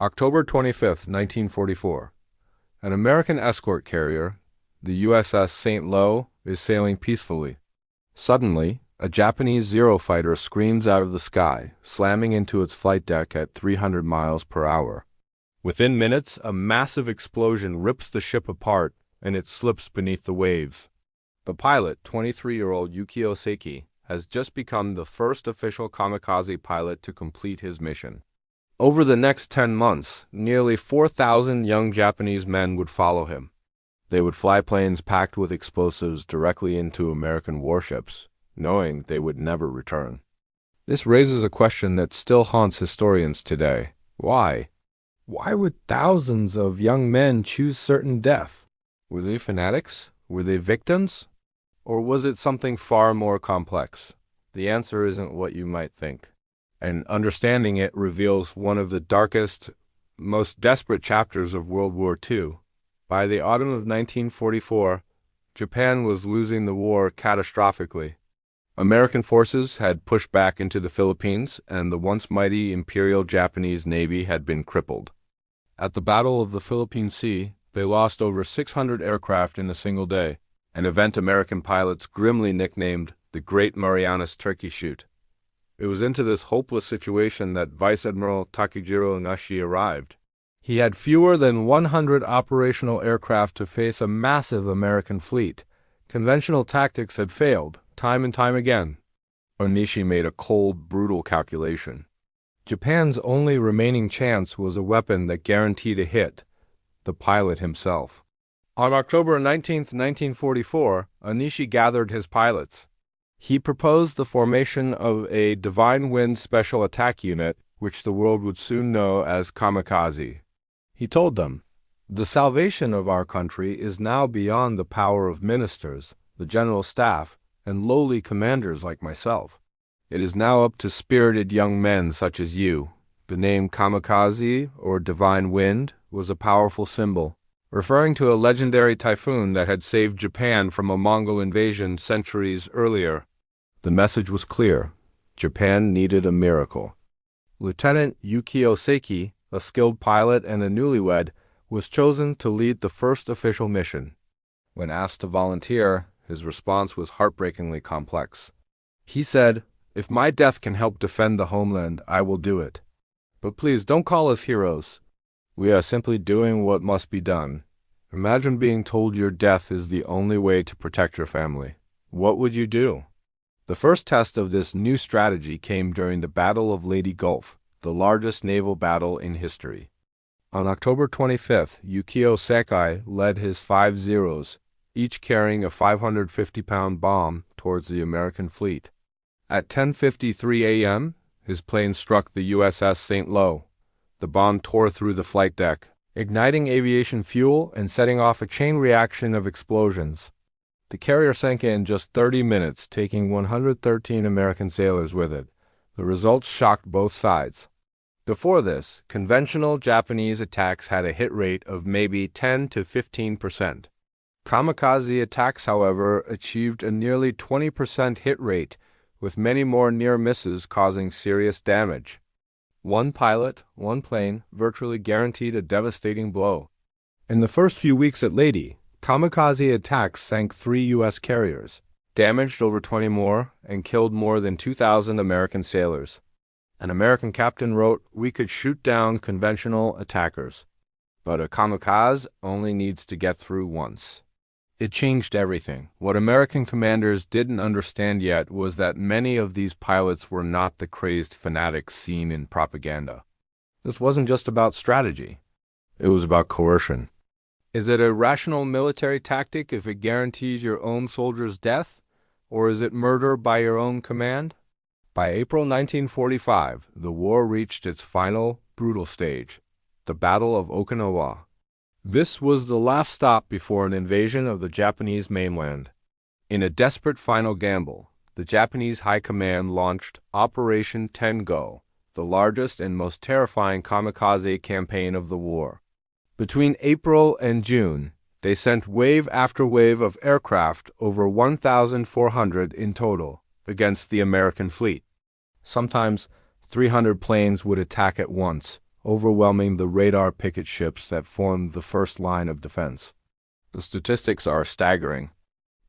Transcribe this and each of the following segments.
October 25, 1944. An American escort carrier, the USS St. Lo, is sailing peacefully. Suddenly, a Japanese Zero fighter screams out of the sky, slamming into its flight deck at 300 miles per hour. Within minutes, a massive explosion rips the ship apart, and it slips beneath the waves. The pilot, 23-year-old Yukio Seki, has just become the first official kamikaze pilot to complete his mission. Over the next 10 months, nearly 4,000 young Japanese men would follow him. They would fly planes packed with explosives directly into American warships, knowing they would never return. This raises a question that still haunts historians today. Why? Why would thousands of young men choose certain death? Were they fanatics? Were they victims? Or was it something far more complex? The answer isn't what you might think. And understanding it reveals one of the darkest, most desperate chapters of World War II. By the autumn of 1944, Japan was losing the war catastrophically. American forces had pushed back into the Philippines, and the once mighty Imperial Japanese Navy had been crippled. At the Battle of the Philippine Sea, they lost over 600 aircraft in a single day, an event American pilots grimly nicknamed the Great Marianas Turkey Shoot. It was into this hopeless situation that Vice Admiral Takijiro Onishi arrived. He had fewer than 100 operational aircraft to face a massive American fleet. Conventional tactics had failed, time and time again. Onishi made a cold, brutal calculation. Japan's only remaining chance was a weapon that guaranteed a hit: the pilot himself. On October 19, 1944, Onishi gathered his pilots. He proposed the formation of a Divine Wind Special Attack Unit, which the world would soon know as Kamikaze. He told them, "The salvation of our country is now beyond the power of ministers, the general staff, and lowly commanders like myself. It is now up to spirited young men such as you." The name Kamikaze, or Divine Wind, was a powerful symbol, referring to a legendary typhoon that had saved Japan from a Mongol invasion centuries earlier. The message was clear: Japan needed a miracle. Lieutenant Yukio Seki, a skilled pilot and a newlywed, was chosen to lead the first official mission. When asked to volunteer, his response was heartbreakingly complex. He said, "If my death can help defend the homeland, I will do it. But please don't call us heroes. We are simply doing what must be done. Imagine being told your death is the only way to protect your family. What would you do?" The first test of this new strategy came during the Battle of Leyte Gulf, the largest naval battle in history. On October 25th, Yukio Seki led his 5 Zeros, each carrying a 550-pound bomb, towards the American fleet. At 10:53 a.m., his plane struck the USS St. Lo. The bomb tore through the flight deck, igniting aviation fuel and setting off a chain reaction of explosions. The carrier sank in just 30 minutes, taking 113 American sailors with it. The results shocked both sides. Before this, conventional Japanese attacks had a hit rate of maybe 10 to 15%. Kamikaze attacks, however, achieved a nearly 20% hit rate, with many more near misses causing serious damage. One pilot, one plane, virtually guaranteed a devastating blow. In the first few weeks at Leyte, kamikaze attacks sank 3 U.S. carriers, damaged over 20 more, and killed more than 2,000 American sailors. An American captain wrote, "We could shoot down conventional attackers, but a kamikaze only needs to get through once." It changed everything. What American commanders didn't understand yet was that many of these pilots were not the crazed fanatics seen in propaganda. This wasn't just about strategy. It was about coercion. Is it a rational military tactic if it guarantees your own soldiers' death? Or is it murder by your own command? By April 1945, the war reached its final, brutal stage, the Battle of Okinawa. This was the last stop before an invasion of the Japanese mainland. In a desperate final gamble, the Japanese High Command launched Operation Tengo, the largest and most terrifying kamikaze campaign of the war. Between April and June, they sent wave after wave of aircraft, over 1,400 in total, against the American fleet. Sometimes 300 planes would attack at once, overwhelming the radar picket ships that formed the first line of defense. The statistics are staggering.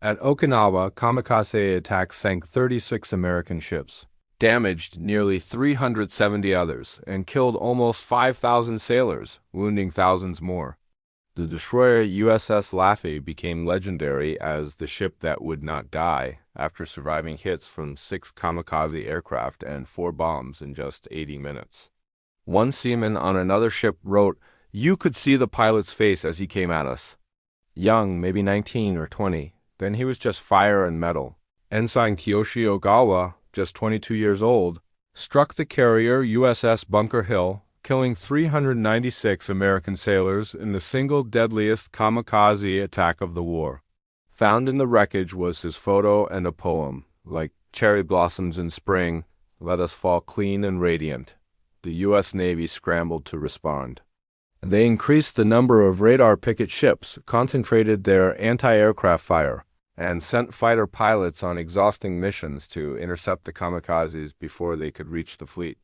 At Okinawa, Kamikaze attacks sank 36 American ships, damaged nearly 370 others, and killed almost 5,000 sailors, wounding thousands more. The destroyer USS Laffey became legendary as the ship that would not die after surviving hits from 6 kamikaze aircraft and 4 bombs in just 80 minutes. One seaman on another ship wrote, "You could see the pilot's face as he came at us. Young, maybe 19 or 20, then he was just fire and metal." Ensign Kiyoshi Ogawa, just 22 years old, struck the carrier USS Bunker Hill, killing 396 American sailors in the single deadliest kamikaze attack of the war. Found in the wreckage was his photo and a poem, like "Cherry blossoms in spring, let us fall clean and radiant." The U.S. Navy scrambled to respond. They increased the number of radar picket ships, concentrated their anti-aircraft fire, and sent fighter pilots on exhausting missions to intercept the kamikazes before they could reach the fleet.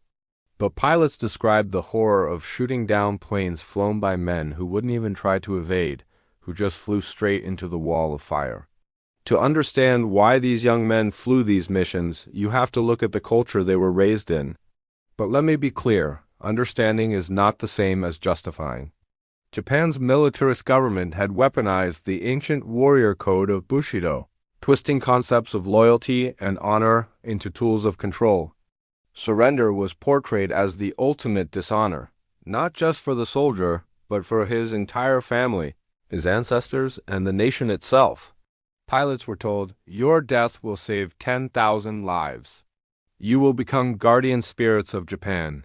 But pilots described the horror of shooting down planes flown by men who wouldn't even try to evade, who just flew straight into the wall of fire. To understand why these young men flew these missions, you have to look at the culture they were raised in. But let me be clear, understanding is not the same as justifying. Japan's militarist government had weaponized the ancient warrior code of Bushido, twisting concepts of loyalty and honor into tools of control. Surrender was portrayed as the ultimate dishonor, not just for the soldier, but for his entire family, his ancestors, and the nation itself. Pilots were told, "Your death will save 10,000 lives. You will become guardian spirits of Japan."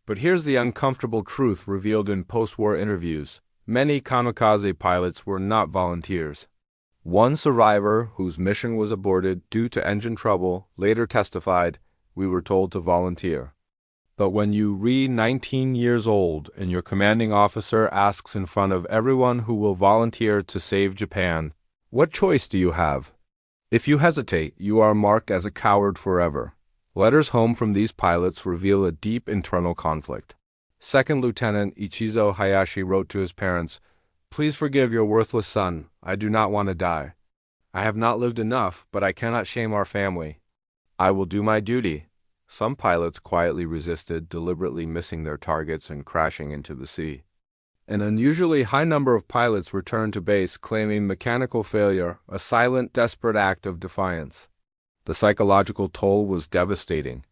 But here's the uncomfortable truth revealed in post-war interviews. Many kamikaze pilots were not volunteers. One survivor, whose mission was aborted due to engine trouble, later testified, "We were told to volunteer." But when you read 19 years old and your commanding officer asks in front of everyone who will volunteer to save Japan, what choice do you have? If you hesitate, you are marked as a coward forever. Letters home from these pilots reveal a deep internal conflict. Second Lieutenant Ichizo Hayashi wrote to his parents, "Please forgive your worthless son. I do not want to die. I have not lived enough, but I cannot shame our family. I will do my duty." Some pilots quietly resisted, deliberately missing their targets and crashing into the sea. An unusually high number of pilots returned to base claiming mechanical failure, a silent, desperate act of defiance. The psychological toll was devastating.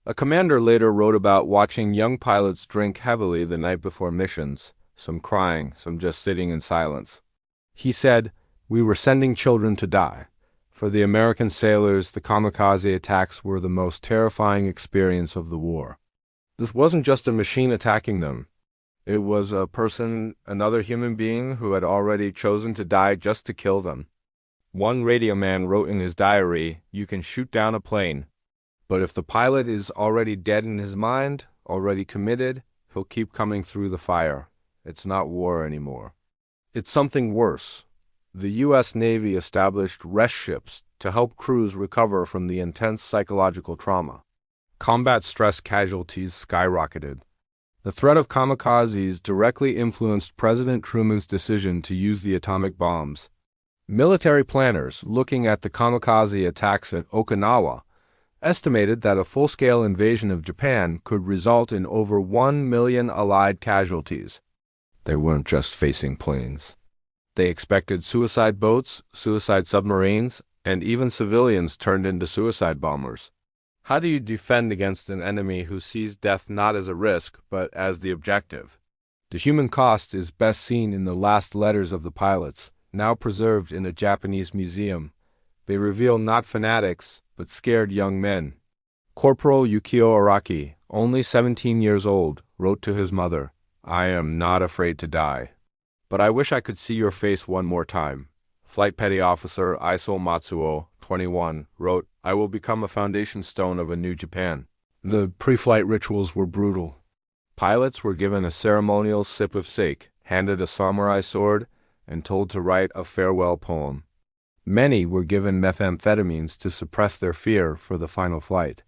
A commander later wrote about watching young pilots drink heavily the night before missions, some crying, some just sitting in silence. He said, "We were sending children to die. For the American sailors, the kamikaze attacks were the most terrifying experience of the war." This wasn't just a machine attacking them. It was a person, another human being who had already chosen to die just to kill them. One radio man wrote in his diary, "You can shoot down a plane, but if the pilot is already dead in his mind, already committed, he'll keep coming through the fire. It's not war anymore." It's something worse. The U.S. Navy established rest ships to help crews recover from the intense psychological trauma. Combat stress casualties skyrocketed. The threat of kamikazes directly influenced President Truman's decision to use the atomic bombs. Military planners, looking at the kamikaze attacks at Okinawa, estimated that a full-scale invasion of Japan could result in over 1 million Allied casualties. They weren't just facing planes. They expected suicide boats, suicide submarines, and even civilians turned into suicide bombers. How do you defend against an enemy who sees death not as a risk, but as the objective? The human cost is best seen in the last letters of the pilots, now preserved in a Japanese museum. They reveal not fanatics, but scared young men. Corporal Yukio Araki, only 17 years old, wrote to his mother, "I am not afraid to die. But I wish I could see your face one more time." Flight Petty Officer Iso Matsuo, 21, wrote, "I will become a foundation stone of a new Japan." The pre-flight rituals were brutal. Pilots were given a ceremonial sip of sake, handed a samurai sword, and told to write a farewell poem. Many were given methamphetamines to suppress their fear for the final flight.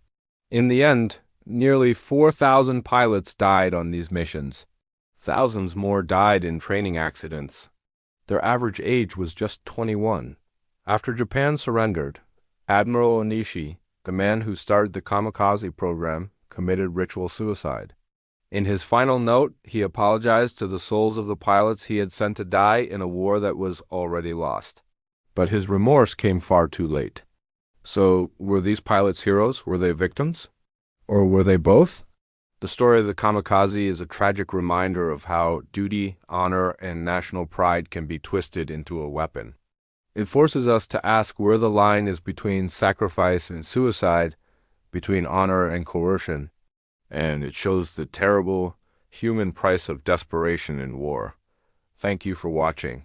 In the end, Nearly 4,000 pilots died on these missions. Thousands more died in training accidents. Their average age was just 21. After Japan surrendered, Admiral Onishi, the man who started the Kamikaze program, committed ritual suicide. In his final note, he apologized to the souls of the pilots he had sent to die in a war that was already lost. But his remorse came far too late. So, were these pilots heroes? Were they victims? Or were they both? The story of the Kamikaze is a tragic reminder of how duty, honor, and national pride can be twisted into a weapon. It forces us to ask where the line is between sacrifice and suicide, between honor and coercion, and it shows the terrible human price of desperation in war. Thank you for watching.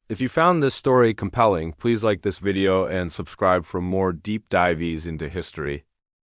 If you found this story compelling, please like this video and subscribe for more deep dives into history.